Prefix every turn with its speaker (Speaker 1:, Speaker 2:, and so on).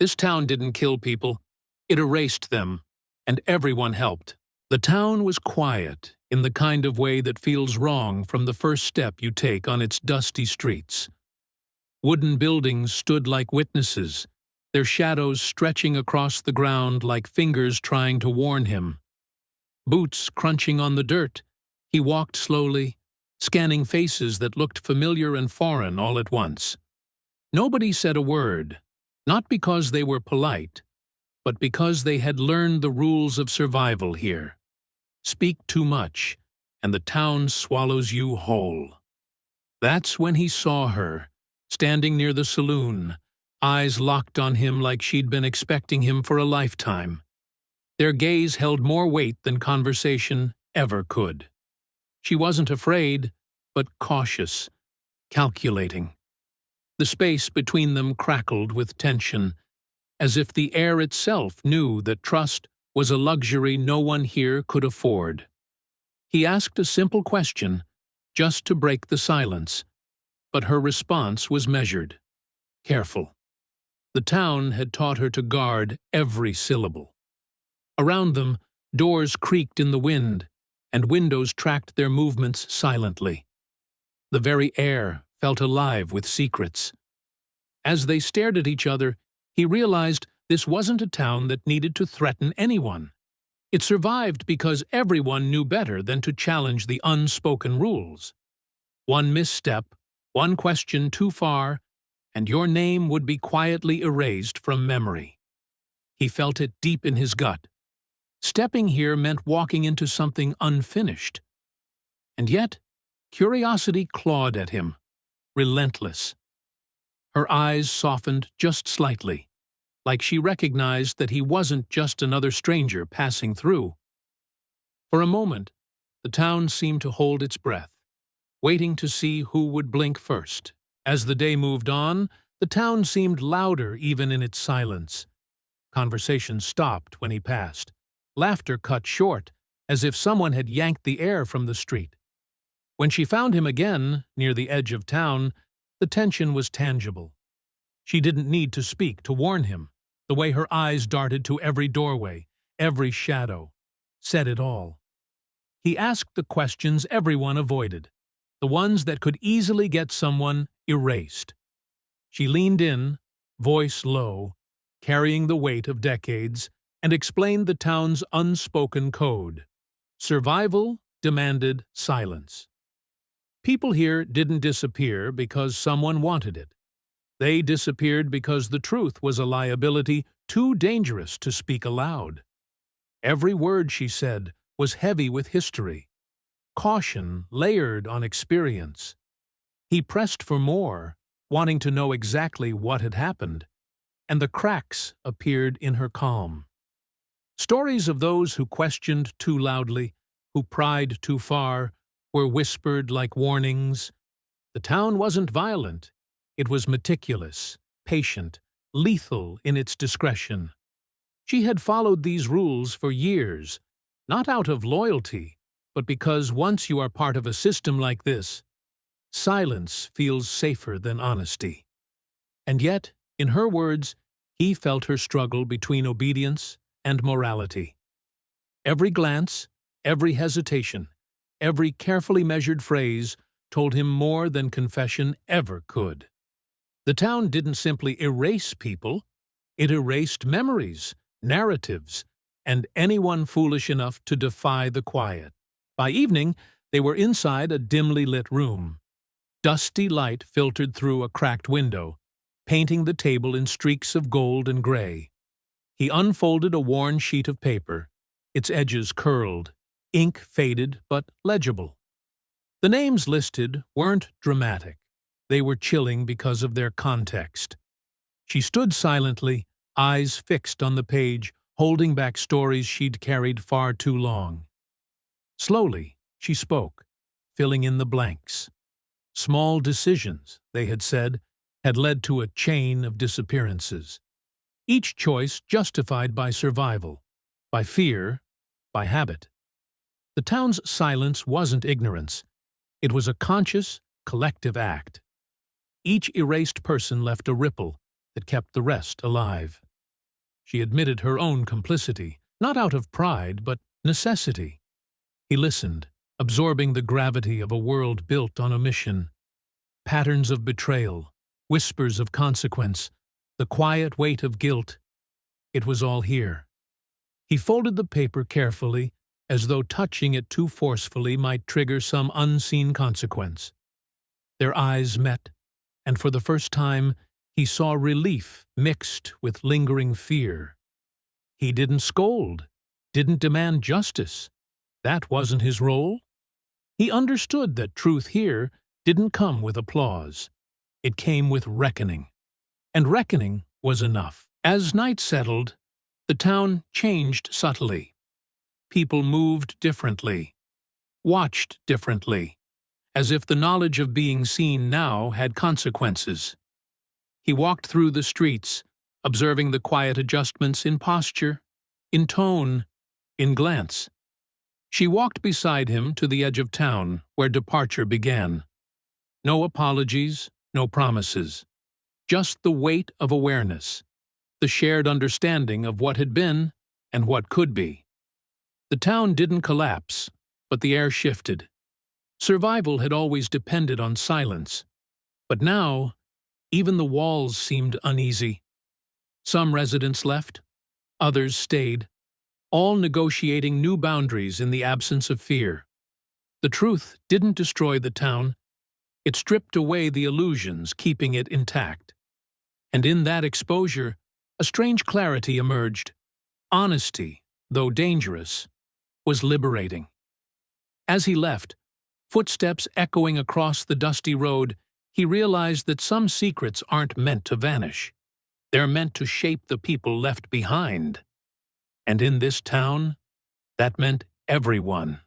Speaker 1: This town didn't kill people, it erased them, and everyone helped. The town was quiet, in the kind of way that feels wrong from the first step you take on its dusty streets. Wooden buildings stood like witnesses, their shadows stretching across the ground like fingers trying to warn him. Boots crunching on the dirt, he walked slowly, scanning faces that looked familiar and foreign all at once. Nobody said a word, not because they were polite, but because they had learned the rules of survival here. Speak too much, and the town swallows you whole. That's when he saw her, standing near the saloon, eyes locked on him like she'd been expecting him for a lifetime. Their gaze held more weight than conversation ever could. She wasn't afraid, but cautious, calculating. The space between them crackled with tension, as if the air itself knew that trust was a luxury no one here could afford. He asked a simple question, just to break the silence, but her response was measured, careful. The town had taught her to guard every syllable. Around them, doors creaked in the wind, and windows tracked their movements silently. The very air felt alive with secrets. As they stared at each other, he realized this wasn't a town that needed to threaten anyone. It survived because everyone knew better than to challenge the unspoken rules. One misstep, one question too far, and your name would be quietly erased from memory. He felt it deep in his gut. Stepping here meant walking into something unfinished. And yet, curiosity clawed at him, relentless. Her eyes softened just slightly, like she recognized that he wasn't just another stranger passing through. For a moment, the town seemed to hold its breath, waiting to see who would blink first. As the day moved on, the town seemed louder even in its silence. Conversation stopped when he passed. Laughter cut short, as if someone had yanked the air from the street. When she found him again, near the edge of town, the tension was tangible. She didn't need to speak to warn him. The way her eyes darted to every doorway, every shadow, said it all. He asked the questions everyone avoided, the ones that could easily get someone erased. She leaned in, voice low, carrying the weight of decades, and explained the town's unspoken code. Survival demanded silence. People here didn't disappear because someone wanted it. They disappeared because the truth was a liability too dangerous to speak aloud. Every word she said was heavy with history, caution layered on experience. He pressed for more, wanting to know exactly what had happened, and the cracks appeared in her calm. Stories of those who questioned too loudly, who pried too far, were whispered like warnings. The town wasn't violent. It was meticulous, patient, lethal in its discretion. She had followed these rules for years, not out of loyalty, but because once you are part of a system like this, silence feels safer than honesty. And yet, in her words, he felt her struggle between obedience and morality. Every glance, every hesitation, every carefully measured phrase told him more than confession ever could. The town didn't simply erase people, it erased memories, narratives, and anyone foolish enough to defy the quiet. By evening, they were inside a dimly lit room. Dusty light filtered through a cracked window, painting the table in streaks of gold and gray. He unfolded a worn sheet of paper, its edges curled, ink faded but legible. The names listed weren't dramatic. They were chilling because of their context. She stood silently, eyes fixed on the page, holding back stories she'd carried far too long. Slowly, she spoke, filling in the blanks. Small decisions, they had said, had led to a chain of disappearances. Each choice justified by survival, by fear, by habit. The town's silence wasn't ignorance. It was a conscious, collective act. Each erased person left a ripple that kept the rest alive. She admitted her own complicity, not out of pride, but necessity. He listened, absorbing the gravity of a world built on omission. Patterns of betrayal, whispers of consequence, the quiet weight of guilt. It was all here. He folded the paper carefully, as though touching it too forcefully might trigger some unseen consequence. Their eyes met, and for the first time, he saw relief mixed with lingering fear. He didn't scold, didn't demand justice. That wasn't his role. He understood that truth here didn't come with applause. It came with reckoning. And reckoning was enough. As night settled, the town changed subtly. People moved differently, watched differently, as if the knowledge of being seen now had consequences. He walked through the streets, observing the quiet adjustments in posture, in tone, in glance. She walked beside him to the edge of town, where departure began. No apologies, no promises. Just the weight of awareness, the shared understanding of what had been and what could be. The town didn't collapse, but the air shifted. Survival had always depended on silence, but now even the walls seemed uneasy. Some residents left, others stayed, all negotiating new boundaries in the absence of fear. The truth didn't destroy the town. It stripped away the illusions, keeping it intact. And in that exposure, a strange clarity emerged. Honesty, though dangerous, was liberating. As he left, footsteps echoing across the dusty road, he realized that some secrets aren't meant to vanish. They're meant to shape the people left behind. And in this town, that meant everyone.